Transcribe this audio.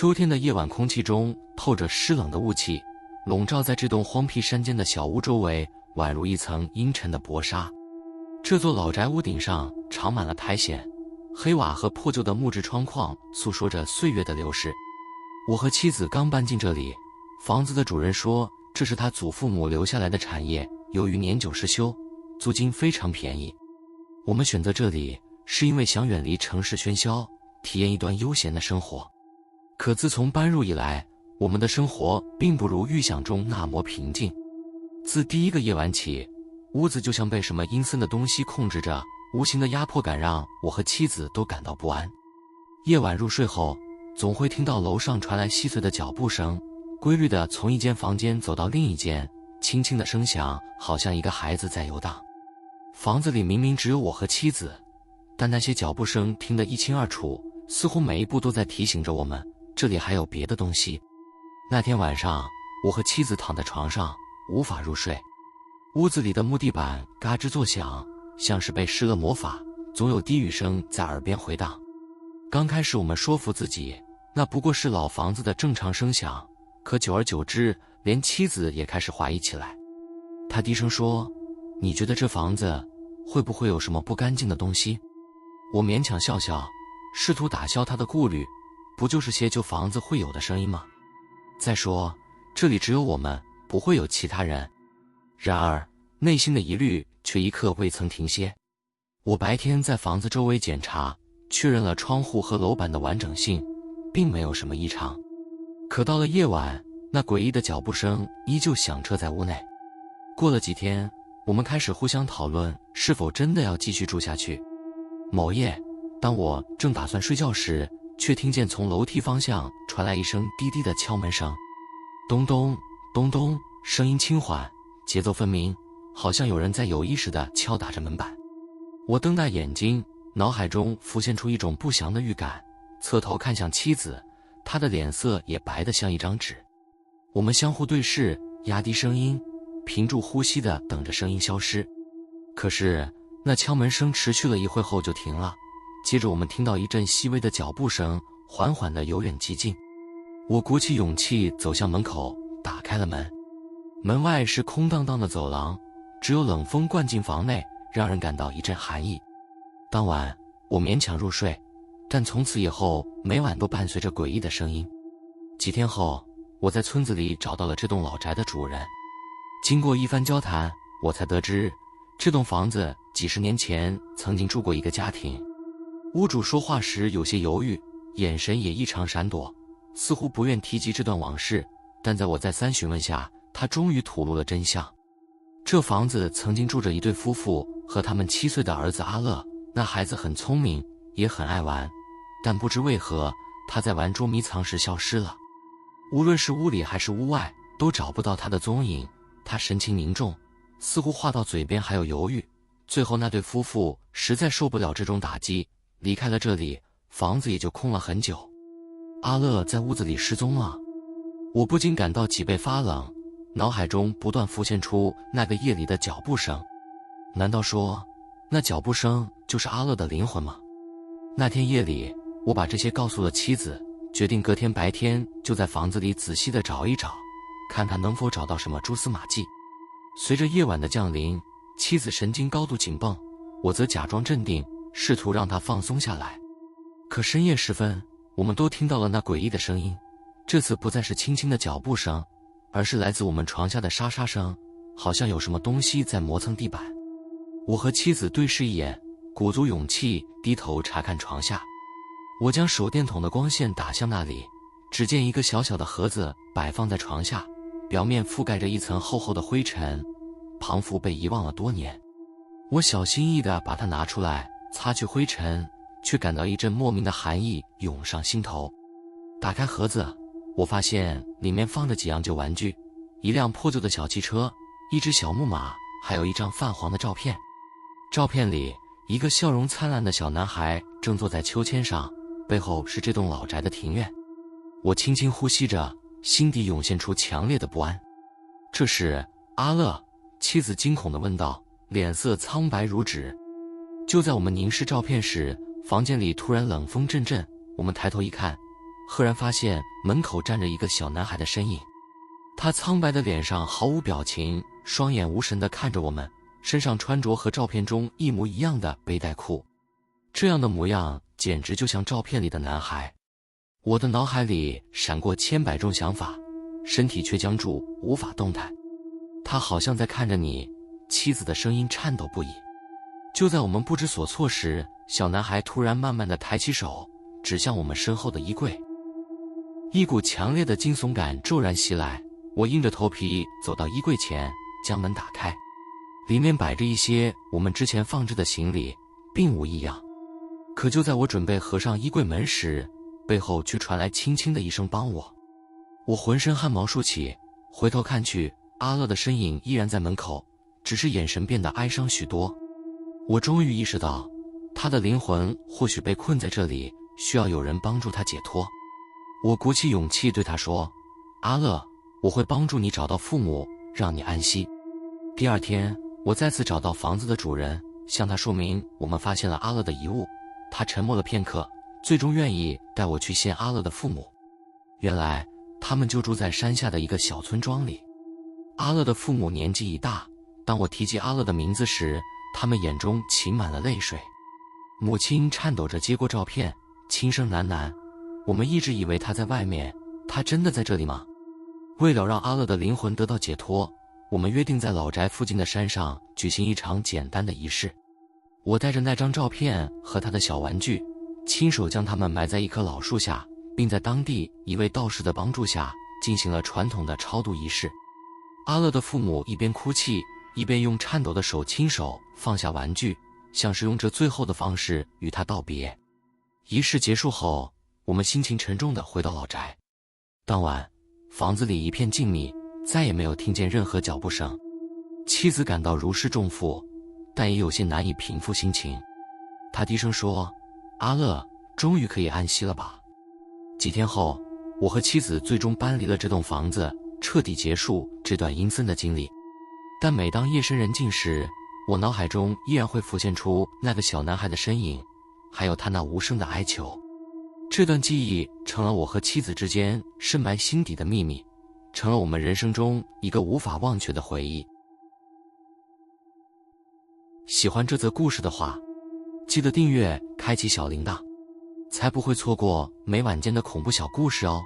秋天的夜晚，空气中透着湿冷的雾气，笼罩在这栋荒僻山间的小屋周围，宛如一层阴沉的薄纱。这座老宅屋顶上长满了苔藓，黑瓦和破旧的木质窗框诉说着岁月的流逝。我和妻子刚搬进这里，房子的主人说这是他祖父母留下来的产业，由于年久失修，租金非常便宜。我们选择这里是因为想远离城市喧嚣，体验一段悠闲的生活。可自从搬入以来，我们的生活并不如预想中那么平静。自第一个夜晚起，屋子就像被什么阴森的东西控制着，无形的压迫感让我和妻子都感到不安。夜晚入睡后，总会听到楼上传来细碎的脚步声，规律地从一间房间走到另一间，轻轻的声响好像一个孩子在游荡。房子里明明只有我和妻子，但那些脚步声听得一清二楚，似乎每一步都在提醒着我们，这里还有别的东西。那天晚上，我和妻子躺在床上，无法入睡。屋子里的木地板嘎吱作响，像是被施了魔法，总有低语声在耳边回荡。刚开始我们说服自己，那不过是老房子的正常声响，可久而久之，连妻子也开始怀疑起来。她低声说：“你觉得这房子会不会有什么不干净的东西？”我勉强笑笑，试图打消她的顾虑，不就是些旧房子会有的声音吗？再说，这里只有我们，不会有其他人。然而，内心的疑虑却一刻未曾停歇。我白天在房子周围检查，确认了窗户和楼板的完整性，并没有什么异常。可到了夜晚，那诡异的脚步声依旧响彻在屋内。过了几天，我们开始互相讨论是否真的要继续住下去。某夜，当我正打算睡觉时，却听见从楼梯方向传来一声低低的敲门声，咚咚咚咚，声音轻缓，节奏分明，好像有人在有意识地敲打着门板。我瞪大眼睛，脑海中浮现出一种不祥的预感，侧头看向妻子，她的脸色也白得像一张纸。我们相互对视，压低声音，屏住呼吸地等着声音消失。可是那敲门声持续了一会后就停了，接着我们听到一阵细微的脚步声，缓缓地由远及近。我鼓起勇气走向门口，打开了门。门外是空荡荡的走廊，只有冷风灌进房内，让人感到一阵寒意。当晚我勉强入睡，但从此以后每晚都伴随着诡异的声音。几天后，我在村子里找到了这栋老宅的主人。经过一番交谈，我才得知这栋房子几十年前曾经住过一个家庭。屋主说话时有些犹豫，眼神也异常闪躲，似乎不愿提及这段往事。但在我再三询问下，他终于吐露了真相。这房子曾经住着一对夫妇和他们7岁的儿子阿乐，那孩子很聪明，也很爱玩，但不知为何，他在玩捉迷藏时消失了。无论是屋里还是屋外，都找不到他的踪影。他神情凝重，似乎话到嘴边还有犹豫。最后那对夫妇实在受不了这种打击，离开了这里，房子也就空了很久。阿乐在屋子里失踪了。我不禁感到脊背发冷，脑海中不断浮现出那个夜里的脚步声。难道说，那脚步声就是阿乐的灵魂吗？那天夜里，我把这些告诉了妻子，决定隔天白天就在房子里仔细地找一找，看他能否找到什么蛛丝马迹。随着夜晚的降临，妻子神经高度紧绷，我则假装镇定，试图让她放松下来。可深夜时分，我们都听到了那诡异的声音，这次不再是轻轻的脚步声，而是来自我们床下的沙沙声，好像有什么东西在磨蹭地板。我和妻子对视一眼，鼓足勇气低头查看床下。我将手电筒的光线打向那里，只见一个小小的盒子摆放在床下，表面覆盖着一层厚厚的灰尘，仿佛被遗忘了多年。我小心翼翼地把它拿出来，擦去灰尘，却感到一阵莫名的寒意涌上心头。打开盒子，我发现里面放着几样旧玩具，一辆破旧的小汽车，一只小木马，还有一张泛黄的照片。照片里，一个笑容灿烂的小男孩正坐在秋千上，背后是这栋老宅的庭院。我轻轻呼吸着，心底涌现出强烈的不安。这时，阿乐，妻子惊恐地问道，脸色苍白如纸。就在我们凝视照片时，房间里突然冷风阵阵，我们抬头一看，赫然发现门口站着一个小男孩的身影。他苍白的脸上毫无表情，双眼无神地看着我们，身上穿着和照片中一模一样的背带裤，这样的模样简直就像照片里的男孩。我的脑海里闪过千百种想法，身体却僵住，无法动弹。他好像在看着你，妻子的声音颤抖不已。就在我们不知所措时，小男孩突然慢慢地抬起手，指向我们身后的衣柜。一股强烈的惊悚感骤然袭来，我硬着头皮走到衣柜前，将门打开。里面摆着一些我们之前放置的行李，并无异样。可就在我准备合上衣柜门时，背后却传来轻轻的一声帮我。我浑身汗毛竖起，回头看去，阿乐的身影依然在门口，只是眼神变得哀伤许多。我终于意识到，他的灵魂或许被困在这里，需要有人帮助他解脱。我鼓起勇气对他说：“阿乐，我会帮助你找到父母，让你安息。”第二天，我再次找到房子的主人，向他说明我们发现了阿乐的遗物。他沉默了片刻，最终愿意带我去见阿乐的父母。原来他们就住在山下的一个小村庄里。阿乐的父母年纪已大，当我提及阿乐的名字时，他们眼中噙满了泪水。母亲颤抖着接过照片，轻声喃喃：“我们一直以为他在外面，他真的在这里吗？”为了让阿乐的灵魂得到解脱，我们约定在老宅附近的山上举行一场简单的仪式。我带着那张照片和他的小玩具，亲手将它们埋在一棵老树下，并在当地一位道士的帮助下进行了传统的超度仪式。阿乐的父母一边哭泣，一边用颤抖的手亲手放下玩具，像是用这最后的方式与他道别。仪式结束后，我们心情沉重地回到老宅。当晚，房子里一片静谧，再也没有听见任何脚步声。妻子感到如释重负，但也有些难以平复心情。她低声说：“阿乐，终于可以安息了吧？”几天后，我和妻子最终搬离了这栋房子，彻底结束这段阴森的经历。但每当夜深人静时，我脑海中依然会浮现出那个小男孩的身影，还有他那无声的哀求。这段记忆成了我和妻子之间深埋心底的秘密，成了我们人生中一个无法忘却的回忆。喜欢这则故事的话，记得订阅，开启小铃铛，才不会错过每晚间的恐怖小故事哦。